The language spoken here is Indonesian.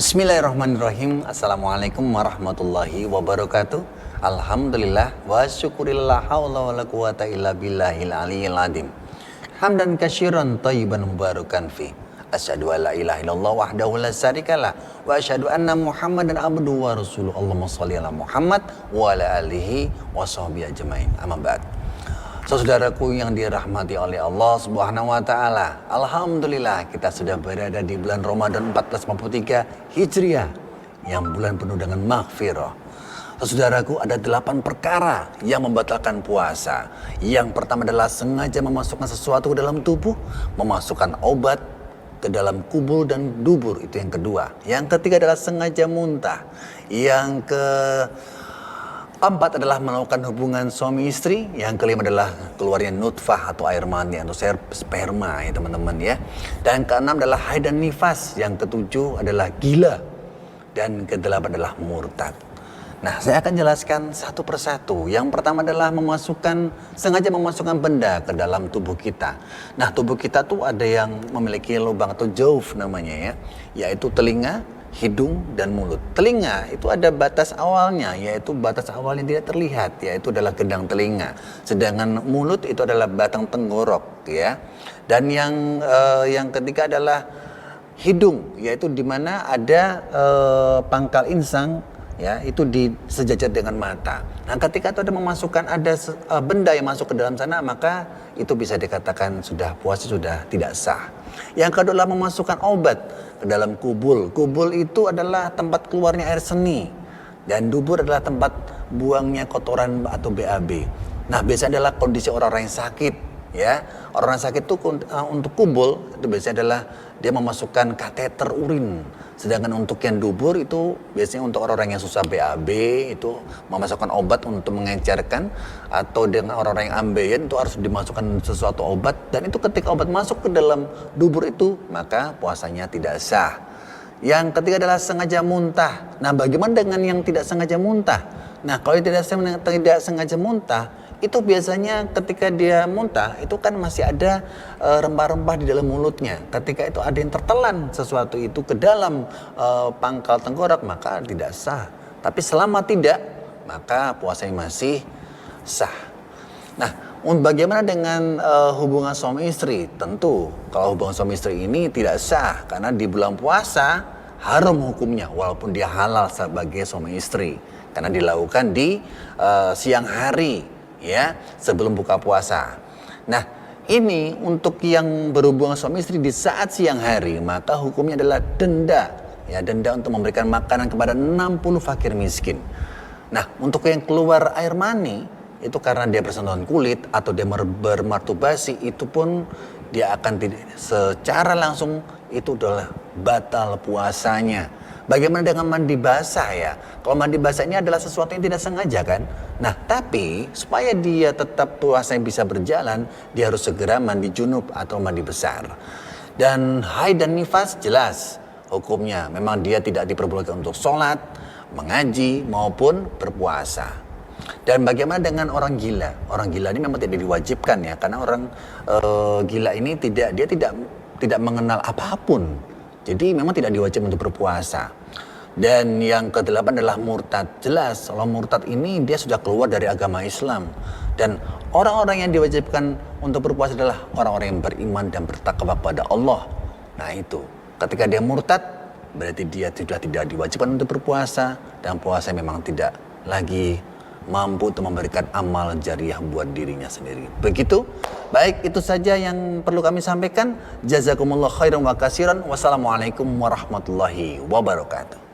Bismillahirrahmanirrahim. Assalamualaikum warahmatullahi wabarakatuh. Alhamdulillah wa syukurillah haula wala quwata illa billahil aliyyil azim. Hamdan katsiran thayyiban mubarakan fi. Asyhadu an la ilaha illallah wahdahu la syarikalah wa asyhadu anna Muhammadan abduhu wa rasuluh. Allahumma shalli ala Muhammad wa ala alihi wa sahbihi ajmain. Amma ba'd. Saudaraku yang dirahmati oleh Allah Subhanahu wa taala. Alhamdulillah kita sudah berada di bulan Ramadan 1443 Hijriah yang bulan penuh dengan maghfirah. Saudaraku, ada 8 perkara yang membatalkan puasa. Yang pertama adalah sengaja memasukkan sesuatu ke dalam tubuh, memasukkan obat ke dalam kubul dan dubur, itu yang kedua. Yang ketiga adalah sengaja muntah. Yang keempat adalah melakukan hubungan suami istri. Yang kelima adalah keluarnya nutfah atau air mani atau sperma ya teman-teman ya. Dan keenam adalah haid dan nifas. Yang ketujuh adalah gila. Dan kedelapan adalah murtad. Nah, saya akan jelaskan satu persatu. Yang pertama adalah sengaja memasukkan benda ke dalam tubuh kita. Nah, tubuh kita tuh ada yang memiliki lubang atau jauf namanya ya, yaitu telinga, hidung, dan mulut. Telinga itu ada batas awalnya, yaitu batas awal yang tidak terlihat, yaitu adalah gendang telinga. Sedangkan mulut itu adalah batang tenggorok ya. Dan yang ketiga adalah hidung, yaitu di mana ada pangkal insang ya, itu sejajar dengan mata. Nah, ketika itu ada benda yang masuk ke dalam sana, maka itu bisa dikatakan puasa sudah tidak sah. Yang kedua adalah memasukkan obat ke dalam kubul. Kubul itu adalah tempat keluarnya air seni, dan dubur adalah tempat buangnya kotoran atau BAB. Nah, biasanya adalah kondisi orang-orang yang sakit ya. Orang yang sakit itu untuk kubul itu biasanya adalah dia memasukkan kateter urin. Sedangkan untuk yang dubur itu biasanya untuk orang-orang yang susah BAB, itu memasukkan obat untuk mengencerkan. Atau dengan orang-orang yang ambeien itu harus dimasukkan sesuatu obat. Dan itu ketika obat masuk ke dalam dubur itu, maka puasanya tidak sah. Yang ketiga adalah sengaja muntah. Nah, bagaimana dengan yang tidak sengaja muntah? Nah, kalau tidak sengaja muntah, itu biasanya ketika dia muntah itu kan masih ada rempah-rempah di dalam mulutnya. Ketika itu ada yang tertelan sesuatu itu ke dalam pangkal tengkorak, maka tidak sah. Tapi selama tidak, maka puasanya masih sah. Nah, bagaimana dengan hubungan suami istri? Tentu kalau hubungan suami istri ini tidak sah, karena di bulan puasa haram hukumnya walaupun dia halal sebagai suami istri, karena dilakukan di siang hari ya, sebelum buka puasa. Nah, ini untuk yang berhubungan suami istri di saat siang hari, maka hukumnya adalah denda. Ya, denda untuk memberikan makanan kepada 60 fakir miskin. Nah, untuk yang keluar air mani, itu karena dia bersentuhan kulit atau dia bermasturbasi, itu pun dia akan secara langsung itu adalah batal puasanya. Bagaimana dengan mandi basah ya? Kalau mandi basah ini adalah sesuatu yang tidak sengaja kan? Nah, tapi supaya dia tetap puasanya bisa berjalan, dia harus segera mandi junub atau mandi besar. Dan haid dan nifas jelas hukumnya. Memang dia tidak diperbolehkan untuk sholat, mengaji, maupun berpuasa. Dan bagaimana dengan orang gila? Orang gila ini memang tidak diwajibkan ya, karena orang gila ini tidak mengenal apapun. Jadi memang tidak diwajibkan untuk berpuasa. Dan yang kedelapan adalah murtad. Jelas kalau murtad ini dia sudah keluar dari agama Islam. Dan orang-orang yang diwajibkan untuk berpuasa adalah orang-orang yang beriman dan bertakwa kepada Allah. Nah itu, ketika dia murtad berarti dia sudah tidak diwajibkan untuk berpuasa. Dan puasa memang tidak lagi mampu untuk memberikan amal jariah buat dirinya sendiri. Begitu. Baik, itu saja yang perlu kami sampaikan. Jazakumullah khairan wa katsiran. Wassalamualaikum warahmatullahi wabarakatuh.